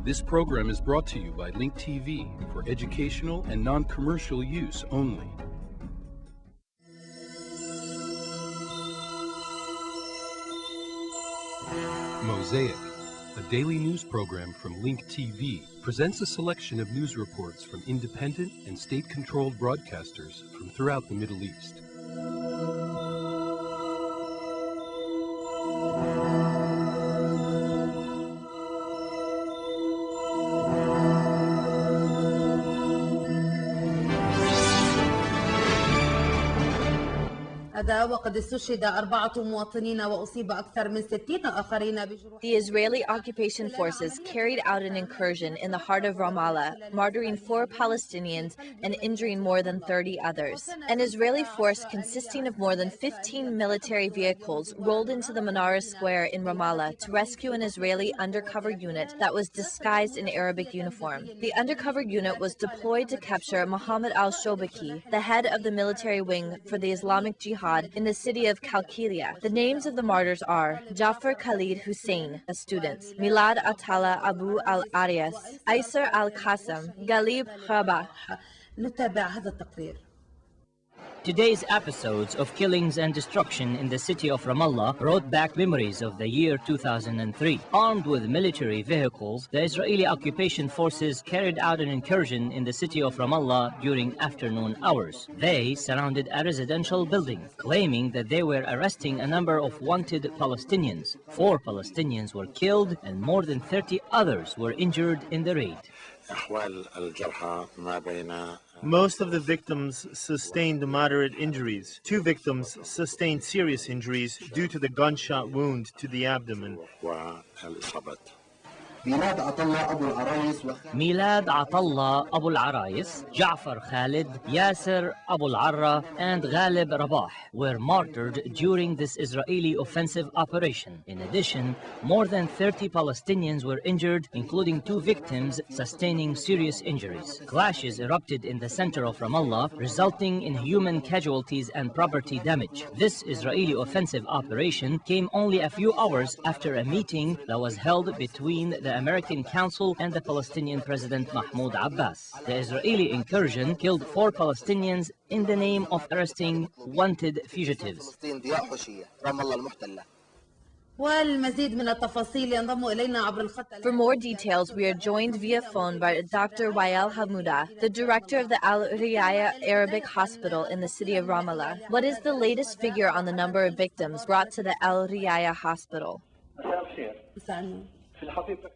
This program is brought to you by Link TV for educational and non-commercial use only. Mosaic, a daily news program from Link TV, presents a selection of news reports from independent and state-controlled broadcasters from throughout the Middle East. The Israeli occupation forces carried out an incursion in the heart of Ramallah, murdering 4 Palestinians and injuring more than 30 others. An Israeli force consisting of more than 15 military vehicles rolled into the Menorah Square in Ramallah to rescue an Israeli undercover unit that was disguised in Arabic uniform. The undercover unit was deployed to capture Mohammed al-Shobaki, the head of the military wing for the Islamic Jihad in the city of Kalkilia. The names of the martyrs are Jafar Khalid Hussein, a student, Milad Atala Abu al-Arias, Aiser al-Qassam, Ghalib Rabah. Today's episodes of killings and destruction in the city of Ramallah brought back memories of the year 2003. Armed with military vehicles, the Israeli occupation forces carried out an incursion in the city of Ramallah during afternoon hours. They surrounded a residential building, claiming that they were arresting a number of wanted Palestinians. 4 Palestinians were killed and more than 30 others were injured in the raid. Most of the victims sustained moderate injuries. 2 victims sustained serious injuries due to the gunshot wound to the abdomen. Milad Atallah Abu al-Arais, Ja'far Khalid, Yasser Abu al-Arra, and Ghalib Rabah were martyred during this Israeli offensive operation. In addition, more than 30 Palestinians were injured, including 2 victims sustaining serious injuries. Clashes erupted in the center of Ramallah, resulting in human casualties and property damage. This Israeli offensive operation came only a few hours after a meeting that was held between the American Council and the Palestinian President Mahmoud Abbas. The Israeli incursion killed 4 Palestinians in the name of arresting wanted fugitives. For more details, we are joined via phone by Dr. Wael Hamouda, the director of the Al-Riaya Arabic Hospital in the city of Ramallah. What is the latest figure on the number of victims brought to the Al-Riaya Hospital?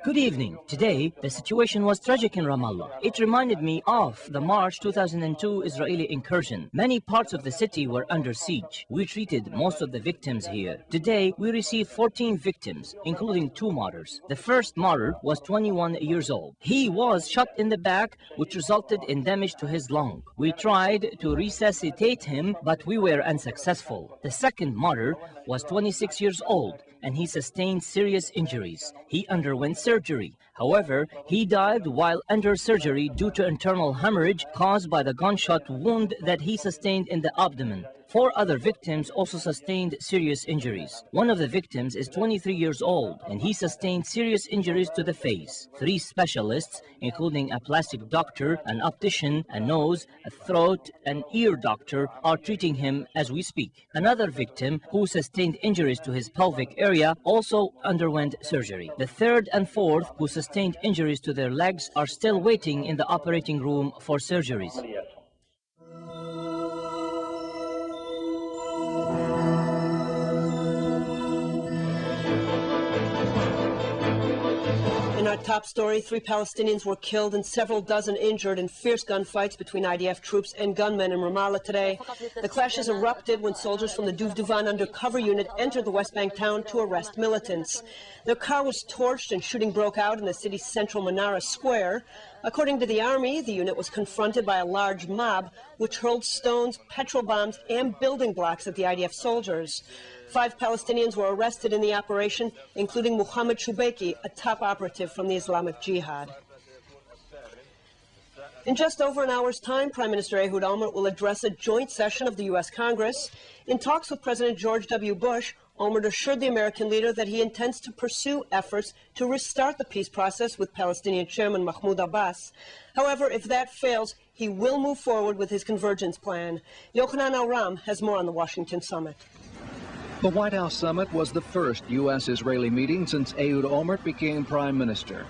Good evening. Today, the situation was tragic in Ramallah. It reminded me of the March 2002 Israeli incursion. Many parts of the city were under siege. We treated most of the victims here. Today, we received 14 victims, including 2 martyrs. The first martyr was 21 years old. He was shot in the back, which resulted in damage to his lung. We tried to resuscitate him, but we were unsuccessful. The second martyr was 26 years old, and he sustained serious injuries. He underwent surgery. However, he died while under surgery due to internal hemorrhage caused by the gunshot wound that he sustained in the abdomen. 4 other victims also sustained serious injuries. One of the victims is 23 years old, and he sustained serious injuries to the face. 3 specialists, including a plastic doctor, an optician, a nose, a throat, and ear doctor, are treating him as we speak. Another victim, who sustained injuries to his pelvic area, also underwent surgery. The 3rd and 4th, who sustained injuries to their legs, are still waiting in the operating room for surgeries. In our top story, 3 Palestinians were killed and several dozen injured in fierce gunfights between IDF troops and gunmen in Ramallah today. The clashes erupted when soldiers from the Duvduvan undercover unit entered the West Bank town to arrest militants. Their car was torched and shooting broke out in the city's central Menorah Square. According to the army, the unit was confronted by a large mob which hurled stones, petrol bombs, and building blocks at the IDF soldiers. 5 Palestinians were arrested in the operation, including Mohammed Shubeki, a top operative from the Islamic Jihad. In just over an hour's time, Prime Minister Ehud Olmert will address a joint session of the U.S. Congress. In talks with President George W. Bush, Olmert assured the American leader that he intends to pursue efforts to restart the peace process with Palestinian Chairman Mahmoud Abbas. However, if that fails, he will move forward with his convergence plan. Yochanan Al-Ram has more on the Washington summit. The White House summit was the first U.S.-Israeli meeting since Ehud Olmert became prime minister.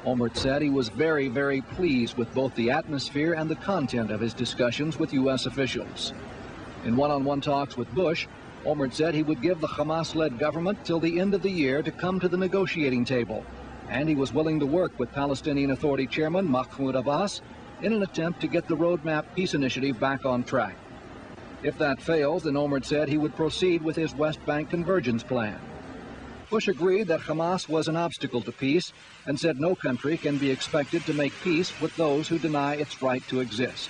Olmert said he was very, very pleased with both the atmosphere and the content of his discussions with U.S. officials. In one-on-one talks with Bush, Olmert said he would give the Hamas-led government till the end of the year to come to the negotiating table, and he was willing to work with Palestinian Authority Chairman Mahmoud Abbas in an attempt to get the Roadmap Peace Initiative back on track. If that fails, then Olmert said he would proceed with his West Bank convergence plan. Bush agreed that Hamas was an obstacle to peace and said no country can be expected to make peace with those who deny its right to exist.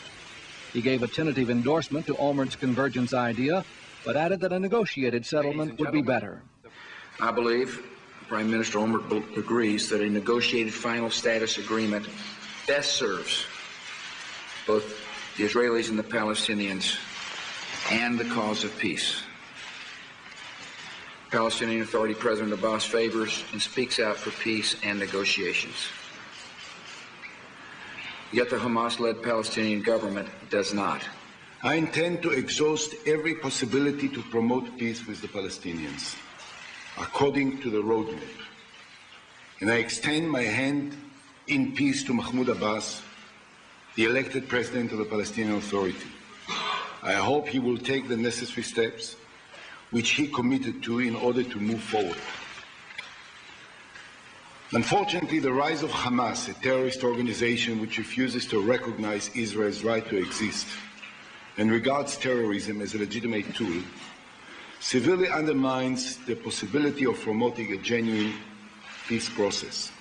He gave a tentative endorsement to Olmert's convergence idea, but added that a negotiated settlement would be better. I believe Prime Minister Olmert agrees that a negotiated final status agreement best serves both the Israelis and the Palestinians and the cause of peace. Palestinian Authority President Abbas favors and speaks out for peace and negotiations. Yet the Hamas-led Palestinian government does not. I intend to exhaust every possibility to promote peace with the Palestinians, according to the roadmap. And I extend my hand in peace to Mahmoud Abbas, the elected president of the Palestinian Authority. I hope he will take the necessary steps which he committed to in order to move forward. Unfortunately, the rise of Hamas, a terrorist organization which refuses to recognize Israel's right to exist and regards terrorism as a legitimate tool, severely undermines the possibility of promoting a genuine peace process.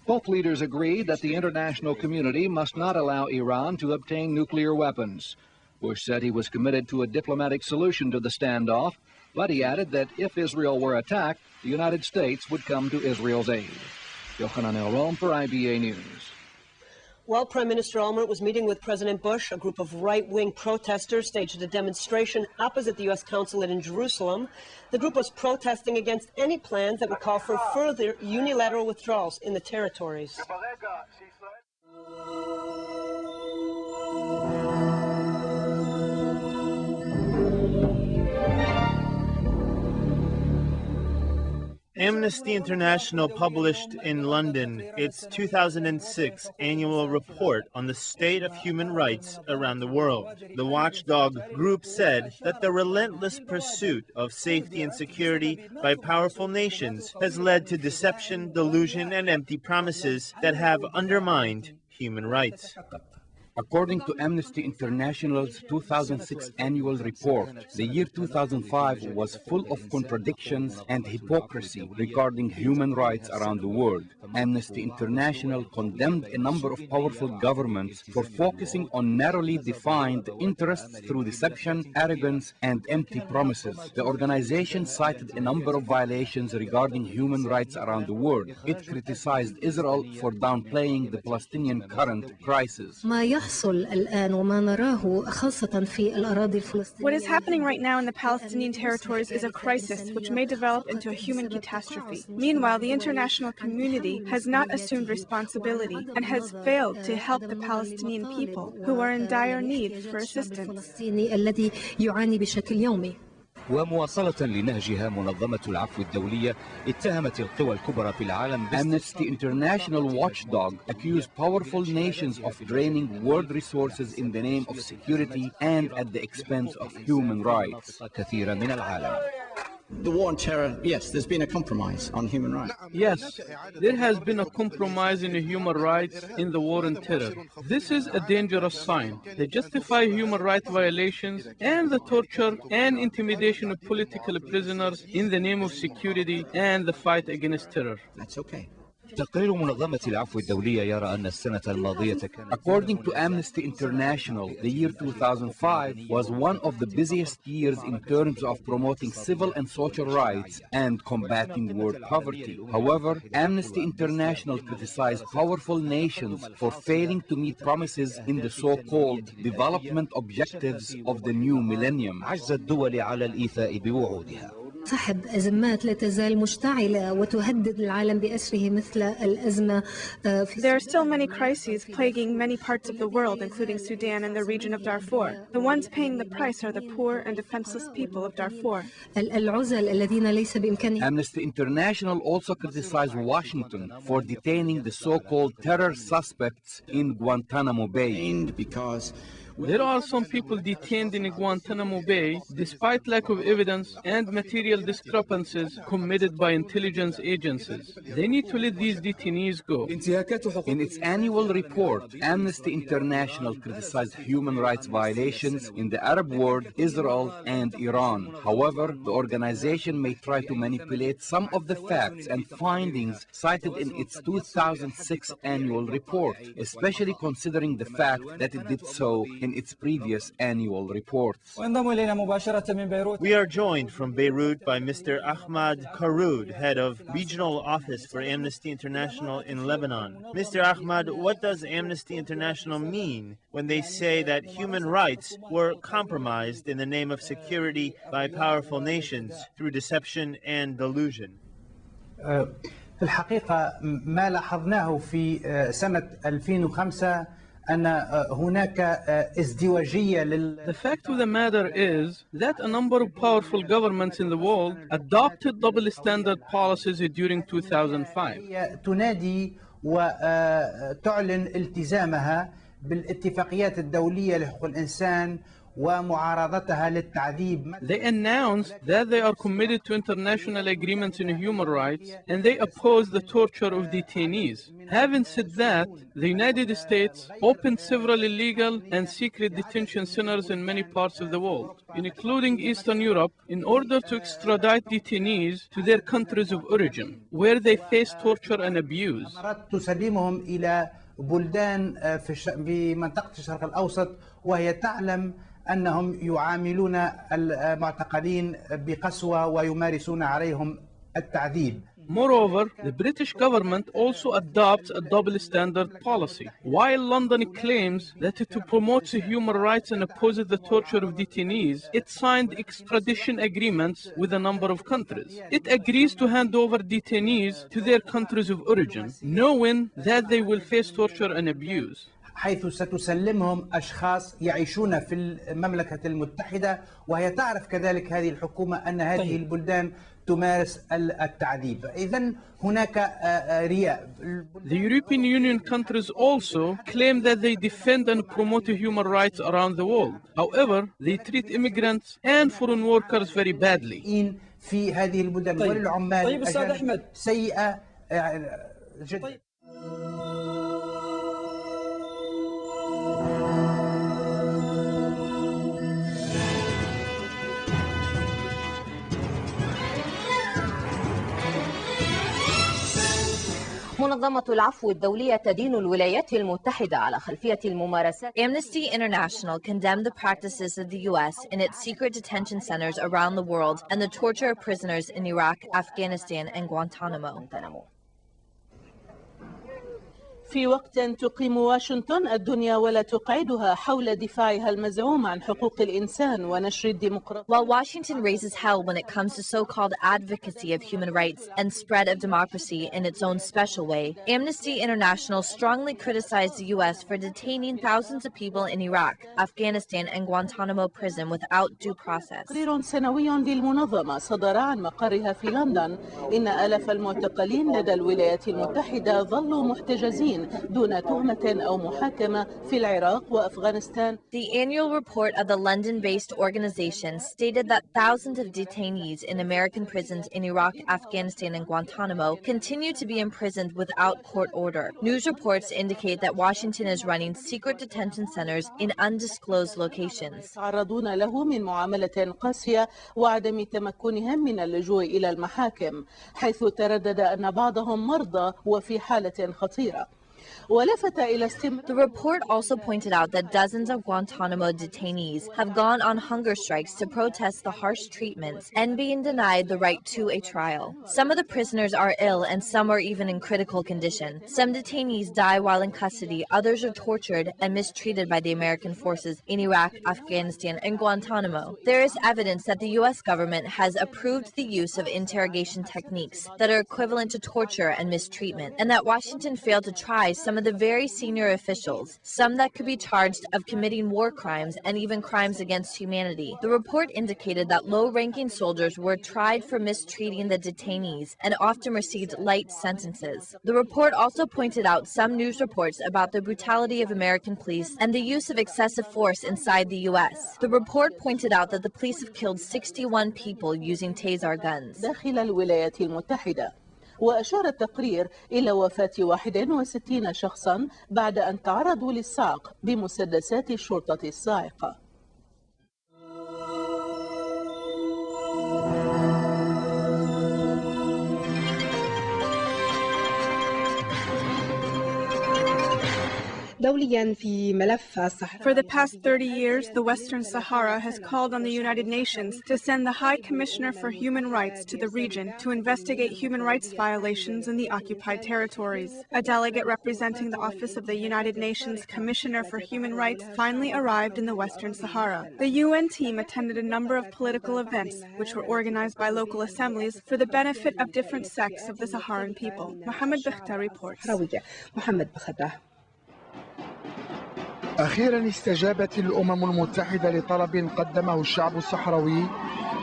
Both leaders agreed that the international community must not allow Iran to obtain nuclear weapons. Bush said he was committed to a diplomatic solution to the standoff, but he added that if Israel were attacked, the United States would come to Israel's aid. Yochanan El-Rom for IBA News. While Prime Minister Olmert was meeting with President Bush, a group of right-wing protesters staged a demonstration opposite the U.S. consulate in Jerusalem. The group was protesting against any plans that would call for further unilateral withdrawals in the territories. Amnesty International published in London its 2006 annual report on the state of human rights around the world. The watchdog group said that the relentless pursuit of safety and security by powerful nations has led to deception, delusion, and empty promises that have undermined human rights. According to Amnesty International's 2006 annual report, the year 2005 was full of contradictions and hypocrisy regarding human rights around the world. Amnesty International condemned a number of powerful governments for focusing on narrowly defined interests through deception, arrogance, and empty promises. The organization cited a number of violations regarding human rights around the world. It criticized Israel for downplaying the Palestinian current crisis. What is happening right now in the Palestinian territories is a crisis which may develop into a human catastrophe. Meanwhile, the international community has not assumed responsibility and has failed to help the Palestinian people who are in dire need for assistance. ومواصلة لنهجها منظمة العفو الدولية اتهمت القوى الكبرى في العالم. Amnesty International watchdog accused powerful nations of draining world resources in the name of security and at the expense of human rights. كثيرا من العالم. The war on terror, yes, there's been a compromise on human rights. Yes, there has been a compromise in human rights in the war on terror. This is a dangerous sign. They justify human rights violations and the torture and intimidation of political prisoners in the name of security and the fight against terror. That's okay. تقرير منظمة العفو الدولية يرى أن السنة الماضية According to Amnesty International, the year 2005 was one of the busiest years in terms of promoting civil and social rights and combating world poverty. However, Amnesty International criticized powerful nations for failing to meet promises in the so-called development objectives of the new millennium. عجز الدول على الإيفاء بوعودها. صحب أزمات لا تزال مشتعلة وتهدد العالم بأسره مثل الأزمة. There are still many crises plaguing many parts of the world, including Sudan and the region of Darfur. The ones paying the price are the poor and defenseless people of Darfur. العزل الذين ليس بإمكانهم. Amnesty International also criticized Washington for detaining the so-called terror suspects in Guantanamo Bay. Because there are some people detained in Guantanamo Bay despite lack of evidence and material discrepancies committed by intelligence agencies. They need to let these detainees go. In its annual report, Amnesty International criticized human rights violations in the Arab world, Israel, and Iran. However, the organization may try to manipulate some of the facts and findings cited in its 2006 annual report, especially considering the fact that it did so in its previous annual reports. We are joined from Beirut by Mr. Ahmad Karoud, head of Regional Office for Amnesty International in Lebanon. Mr. Ahmad, what does Amnesty International mean when they say that human rights were compromised in the name of security by powerful nations through deception and delusion? في الحقيقة ما لاحظناه في سنة 2005 أن هناك ازدواجية The fact of the matter is that a number of powerful governments in the world adopted double standard policies during 2005. تنادي وتعلن التزامها بالاتفاقيات الدولية لحقوق الإنسان ومعارضتها للتعذيب. They announced that they are committed to international agreements in human rights and they oppose the torture of detainees. Having said that, the United States opened several illegal and secret detention centers in many parts of the world, including Eastern Europe, in order to extradite detainees to their countries of origin, where they face torture and abuse. تسلمهم إلى بلدان في منطقة الشرق الأوسط وهي تعلم أنهم يعاملون المعتقلين بقسوة ويمارسون عليهم التعذيب. Moreover, the British government also adopts a double standard policy. While London claims that it promotes human rights and opposes the torture of detainees, it signed extradition agreements with a number of countries. It agrees to hand over detainees to their countries of origin, knowing that they will face torture and abuse. حيث ستسلمهم أشخاص يعيشون في المملكة المتحدة وهي تعرف كذلك هذه الحكومة أن هذه البلدان تمارس التعذيب. إذن هناك رياء. The European Union countries also claim that they defend and promote human rights around the world. However, they treat immigrants and foreign workers very badly. في هذه البلدان والعمال سيئة جدا. منظمة العفو الدولية تدين الولايات المتحدة على خلفية الممارسات. Amnesty International condemned the practices of the U.S. in its secret detention centers around the world and the torture of prisoners in Iraq, Afghanistan, and Guantanamo. في وقت تقيم واشنطن الدنيا ولا تقعدها حول دفاعها المزعوم عن حقوق الإنسان ونشر الديمقراطية. While Washington raises hell when it comes to so-called advocacy of human rights and spread of democracy in its own special way, Amnesty International strongly criticized the U.S. for detaining thousands of people in Iraq, Afghanistan, and Guantanamo prison without due process. تقرير سنوي للمنظمة صدر عن مقرها في لندن إن آلاف المعتقلين لدى الولايات المتحدة ظلوا محتجزين دون تهمة أو محاكمة في العراق وأفغانستان. The annual report of the London-based organization stated that thousands of detainees in American prisons in Iraq, Afghanistan, and Guantanamo continue to be imprisoned without court order. News reports indicate that Washington is running secret detention centers in undisclosed locations. يتعرضون له من معاملة قاسية وعدم تمكنهم من اللجوء إلى المحاكم، حيث تردد أن بعضهم مرضى وفي حالة خطيرة. ولفت إلى استمرار. The report also pointed out that dozens of Guantanamo detainees have gone on hunger strikes to protest the harsh treatments and being denied the right to a trial. Some of the prisoners are ill and some are even in critical condition. Some detainees die while in custody, others are tortured and mistreated by the American forces in Iraq, Afghanistan, and Guantanamo. There is evidence that the U.S. government has approved the use of interrogation techniques that are equivalent to torture and mistreatment, and that Washington failed to try some of the very senior officials, some that could be charged of committing war crimes and even crimes against humanity. The report indicated that low-ranking soldiers were tried for mistreating the detainees and often received light sentences. The report also pointed out some news reports about the brutality of American police and the use of excessive force inside the U.S. The report pointed out that the police have killed 61 people using Taser guns. داخل الولايات المتحدة. وأشار التقرير إلى وفاة 61 شخصا بعد أن تعرضوا للصعق بمسدسات الشرطة الصاعقة. For the past 30 years, the Western Sahara has called on the United Nations to send the High Commissioner for Human Rights to the region to investigate human rights violations in the occupied territories. A delegate representing the Office of the United Nations Commissioner for Human Rights finally arrived in the Western Sahara. The UN team attended a number of political events, which were organized by local assemblies for the benefit of different sects of the Saharan people. Mohammed Bikhta reports. أخيرا استجابت الأمم المتحدة لطلب قدمه الشعب الصحراوي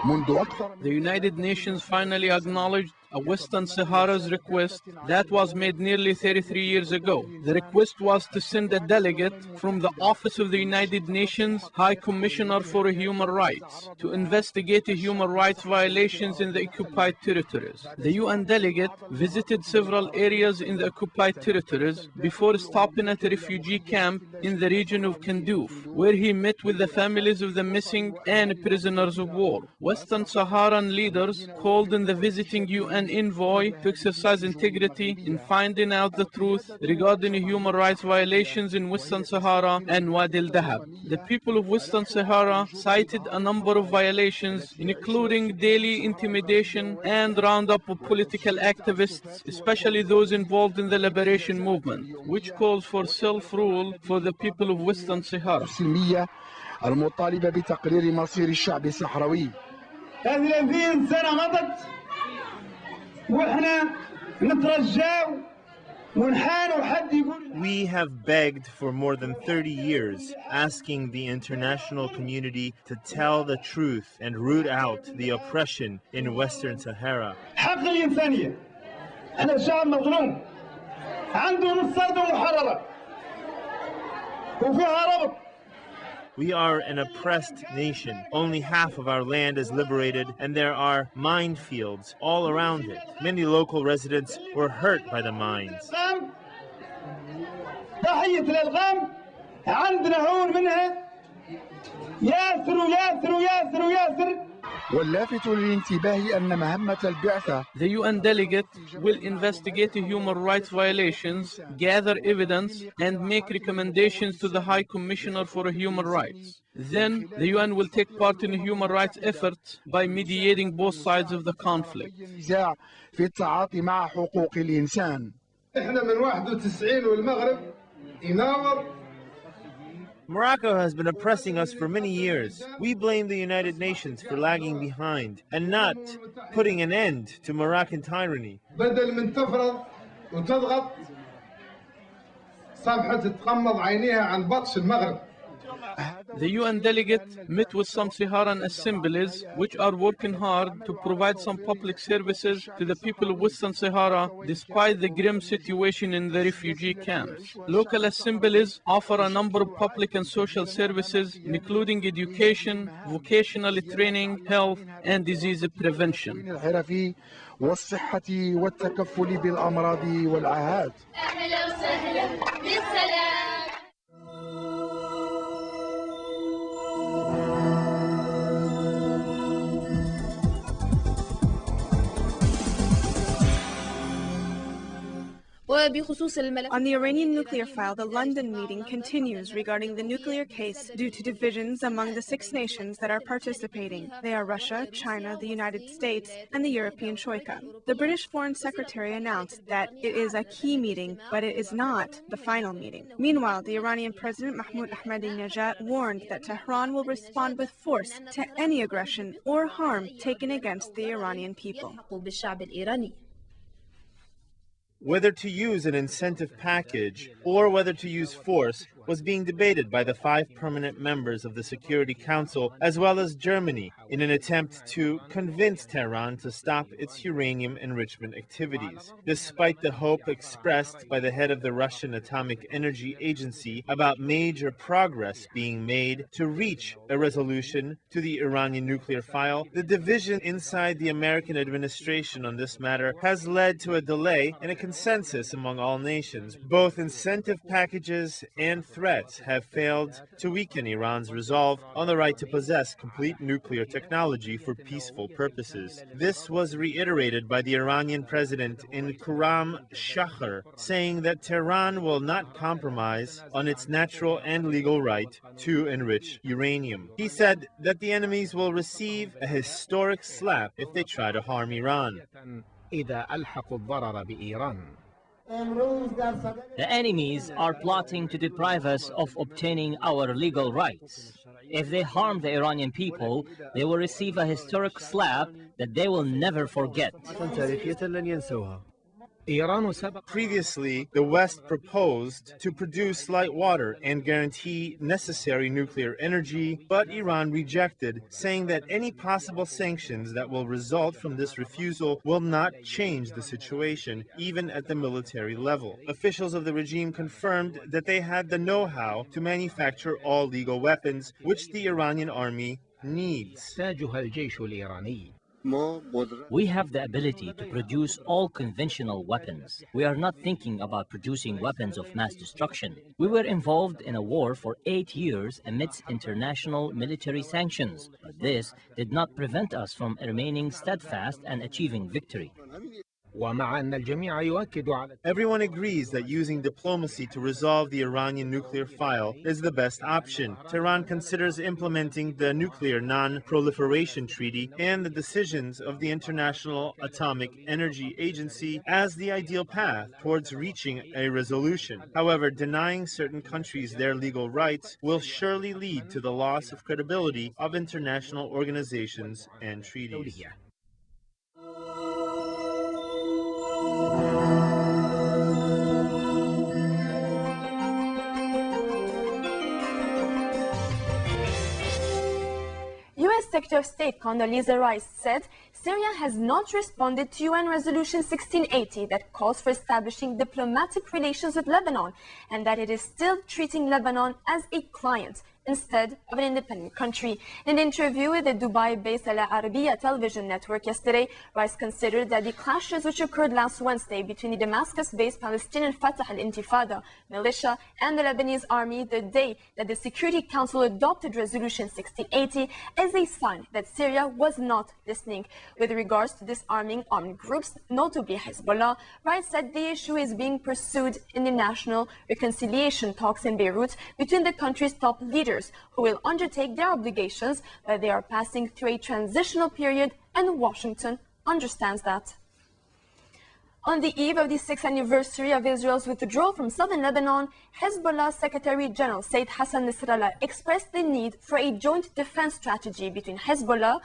منذ أكثر. The United Nations finally acknowledged a Western Sahara's request that was made nearly 33 years ago. The request was to send a delegate from the Office of the United Nations High Commissioner for Human Rights to investigate human rights violations in the occupied territories. The UN delegate visited several areas in the occupied territories before stopping at a refugee camp in the region of Kunduz, where he met with the families of the missing and prisoners of war. Western Saharan leaders called on the visiting UN envoy to exercise integrity in finding out the truth regarding human rights violations in Western Sahara and Wadi al-Dahab. The people of Western Sahara cited a number of violations, including daily intimidation and roundup of political activists, especially those involved in the liberation movement, which calls for self-rule for the people of Western Sahara. المطالبة بتقرير مصير الشعب الصحراوي. هذه 30 سنة مضت وإحنا نترجاو ونحانوا حد يقول. We have begged for more than 30 years, asking the international community to tell the truth and root out the oppression in Western Sahara. حق الإنسانية. أنا شعب مظلوم عنده نص أرض محررة وفيها ربط. We are an oppressed nation. Only half of our land is liberated, and there are minefields all around it. Many local residents were hurt by the mines. واللافت للانتباه أن مهمة البعثة. The UN delegate will investigate human rights violations, gather evidence, and make recommendations to the High Commissioner for Human Rights. Then, the UN will take part in human rights efforts by mediating both sides of the conflict. في التعاطي مع حقوق الإنسان. إحنا من 91 والمغرب يناور. Morocco has been oppressing us for many years. We blame the United Nations for lagging behind and not putting an end to Moroccan tyranny. بدل من تفرض وتضغط صبحت تغمض عينيها عن بطش المغرب. The UN delegate met with some Saharan assemblies which are working hard to provide some public services to the people of Western Sahara despite the grim situation in the refugee camps. Local assemblies offer a number of public and social services including education, vocational training, health and disease prevention. والصحة والتكفل بالأمراض والعاهات. أهلا وسهلا بالسلام. On the Iranian nuclear file, the London meeting continues regarding the nuclear case due to divisions among the 6 nations that are participating. They are Russia, China, the United States, and the European Troika. The British Foreign Secretary announced that it is a key meeting, but it is not the final meeting. Meanwhile, the Iranian President Mahmoud Ahmadinejad warned that Tehran will respond with force to any aggression or harm taken against the Iranian people. Whether to use an incentive package or whether to use force was being debated by the 5 permanent members of the Security Council, as well as Germany, in an attempt to convince Tehran to stop its uranium enrichment activities. Despite the hope expressed by the head of the Russian Atomic Energy Agency about major progress being made to reach a resolution to the Iranian nuclear file, the division inside the American administration on this matter has led to a delay in a consensus among all nations. Both incentive packages and threats have failed to weaken Iran's resolve on the right to possess complete nuclear technology for peaceful purposes. This was reiterated by the Iranian president Incursions, saying that Tehran will not compromise on its natural and legal right to enrich uranium. He said that the enemies will receive a historic slap if they try to harm Iran. The enemies are plotting to deprive us of obtaining our legal rights. If they harm the Iranian people, they will receive a historic slap that they will never forget. Previously, the West proposed to produce light water and guarantee necessary nuclear energy, but Iran rejected, saying that any possible sanctions that will result from this refusal will not change the situation, even at the military level. Officials of the regime confirmed that they had the know-how to manufacture all legal weapons, which the Iranian army needs. We have the ability to produce all conventional weapons. We are not thinking about producing weapons of mass destruction. We were involved in a war for 8 years amidst international military sanctions, but this did not prevent us from remaining steadfast and achieving victory. Everyone agrees that using diplomacy to resolve the Iranian nuclear file is the best option. Tehran considers implementing the Nuclear Non-Proliferation Treaty and the decisions of the International Atomic Energy Agency as the ideal path towards reaching a resolution. However, denying certain countries their legal rights will surely lead to the loss of credibility of international organizations and treaties. U.S. Secretary of State Condoleezza Rice said Syria has not responded to UN Resolution 1680 that calls for establishing diplomatic relations with Lebanon, and that it is still treating Lebanon as a client instead of an independent country. In an interview with the Dubai-based Al Arabiya television network yesterday, Rice considered that the clashes which occurred last Wednesday between the Damascus-based Palestinian Fatah al-Intifada militia and the Lebanese army the day that the Security Council adopted Resolution 1680 as a sign that Syria was not listening. With regards to disarming armed groups, notably Hezbollah, Rice said the issue is being pursued in the national reconciliation talks in Beirut between the country's top leaders, who will undertake their obligations, but they are passing through a transitional period, and Washington understands that. On the eve of the 6th anniversary of Israel's withdrawal from southern Lebanon, Hezbollah Secretary General Said Hassan Nasrallah expressed the need for a joint defense strategy between Hezbollah,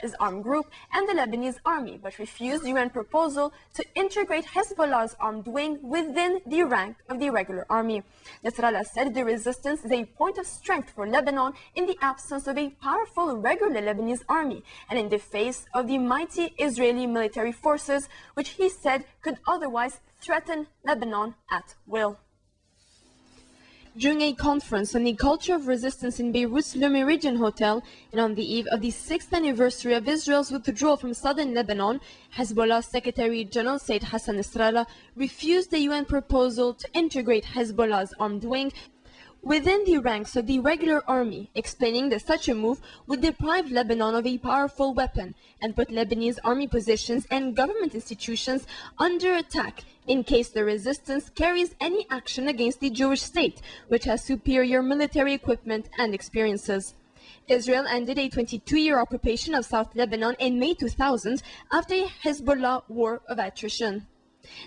his armed group, and the Lebanese army, but refused the UN proposal to integrate Hezbollah's armed wing within the rank of the regular army. Nasrallah said the resistance is a point of strength for Lebanon in the absence of a powerful regular Lebanese army and in the face of the mighty Israeli military forces, which he said could otherwise threaten Lebanon at will. During a conference on the culture of resistance in Beirut's Le Méridien Hotel, and on the eve of the 6th anniversary of Israel's withdrawal from southern Lebanon, Hezbollah Secretary General Said Hassan Nasrallah refused the UN proposal to integrate Hezbollah's armed wing within the ranks of the regular army, explaining that such a move would deprive Lebanon of a powerful weapon and put Lebanese army positions and government institutions under attack in case the resistance carries any action against the Jewish state, which has superior military equipment and experiences. Israel ended a 22-year occupation of South Lebanon in May 2000 after a Hezbollah war of attrition.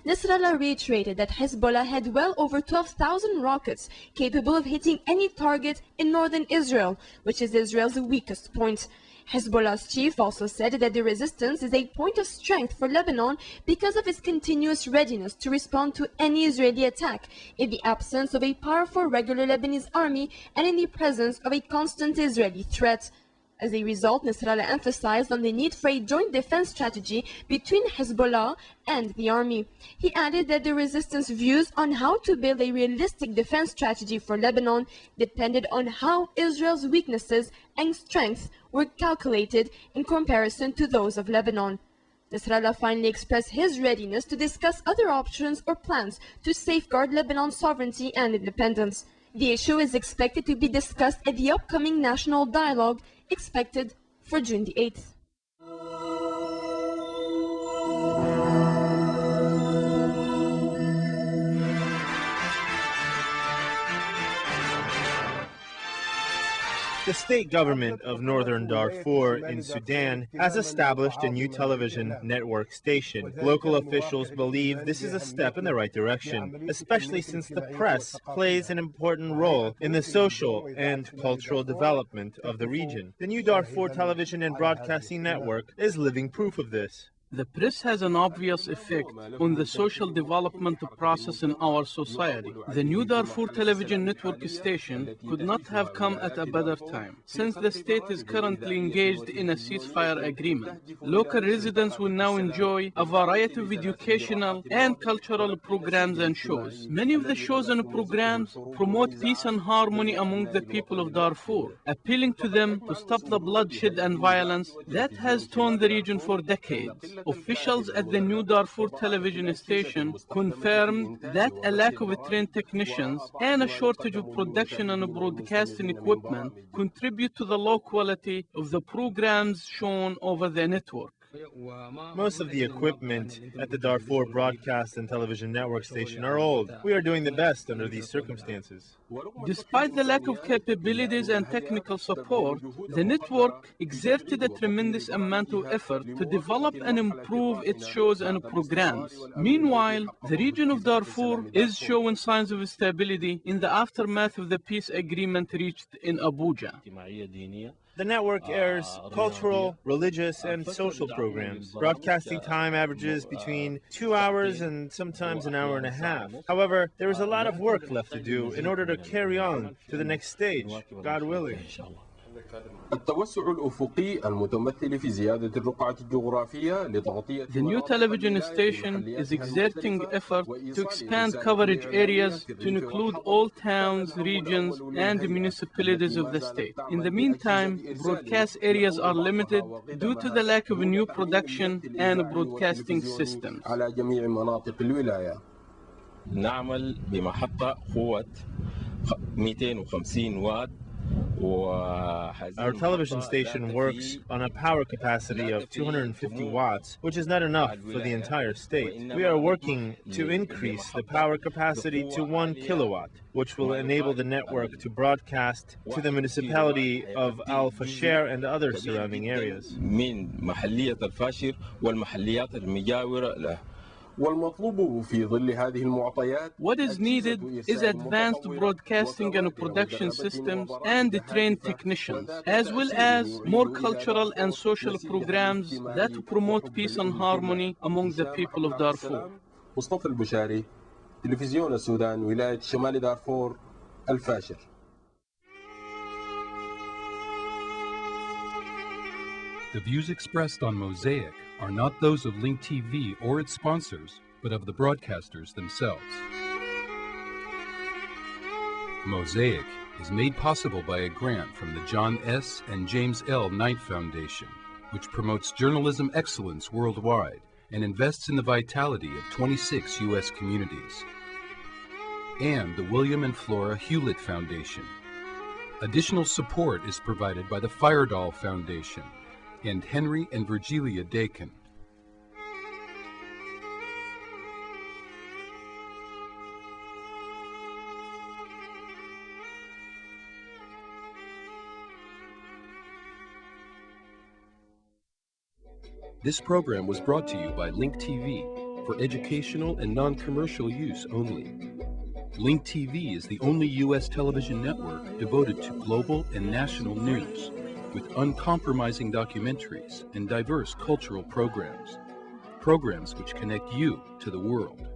Nasrallah reiterated that Hezbollah had well over 12,000 rockets capable of hitting any target in northern Israel, which is Israel's weakest point. Hezbollah's chief also said that the resistance is a point of strength for Lebanon because of its continuous readiness to respond to any Israeli attack in the absence of a powerful regular Lebanese army and in the presence of a constant Israeli threat. As a result, Nasrallah emphasized on the need for a joint defense strategy between Hezbollah and the army. He added that the resistance views on how to build a realistic defense strategy for Lebanon depended on how Israel's weaknesses and strengths were calculated in comparison to those of Lebanon. Nasrallah finally expressed his readiness to discuss other options or plans to safeguard Lebanon's sovereignty and independence. The issue is expected to be discussed at the upcoming national dialogue expected for June the 8th. The state government of northern Darfur in Sudan has established a new television network station. Local officials believe this is a step in the right direction, especially since the press plays an important role in the social and cultural development of the region. The new Darfur television and broadcasting network is living proof of this. The press has an obvious effect on the social development process in our society. The new Darfur television network station could not have come at a better time, since the state is currently engaged in a ceasefire agreement. Local residents will now enjoy a variety of educational and cultural programs and shows. Many of the shows and programs promote peace and harmony among the people of Darfur, appealing to them to stop the bloodshed and violence that has torn the region for decades. Officials at the new Darfur television station confirmed that a lack of trained technicians and a shortage of production and broadcasting equipment contribute to the low quality of the programs shown over the network. Most of the equipment at the Darfur broadcast and television network station are old. We are doing the best under these circumstances. Despite the lack of capabilities and technical support, the network exerted a tremendous amount of effort to develop and improve its shows and programs. Meanwhile, the region of Darfur is showing signs of stability in the aftermath of the peace agreement reached in Abuja. The network airs cultural, religious, and social programs. Broadcasting time averages between 2 hours and sometimes an hour and a half. However, there is a lot of work left to do in order to carry on to the next stage, God willing. التوسع الأفقي المتمثل في زيادة الرقعة الجغرافية لتغطية The new television station is exerting effort to expand coverage areas to include all towns, regions, and municipalities of the state. In the meantime, broadcast areas are limited due to the lack of new production and broadcasting systems. على جميع مناطق الولاية. نعمل بمحطة قوة 250 واط. Our television station works on a power capacity of 250 watts, which is not enough for the entire state. We are working to increase the power capacity to 1 kilowatt, which will enable the network to broadcast to the municipality of Al Fasher and other surrounding areas. من محلية الفاشر والمحليات المجاورة له. والمطلوب في ظل هذه المعطيات. What is needed is advanced broadcasting and production systems and trained technicians, as well as more cultural and social programs that promote peace and harmony among the people of Darfur. مصطفى البشاري، تلفزيون السودان، ولاية شمال دارفور، الفاشر. The views expressed on Mosaic are not those of Link TV or its sponsors, but of the broadcasters themselves. Mosaic is made possible by a grant from the John S. and James L. Knight Foundation, which promotes journalism excellence worldwide and invests in the vitality of 26 U.S. communities. and the William and Flora Hewlett Foundation. Additional support is provided by the Firedoll Foundation and Henry and Virgilia Dakin. This program was brought to you by Link TV for educational and non-commercial use only. Link TV is the only U.S. television network devoted to global and national news, with uncompromising documentaries and diverse cultural programs which connect you to the world.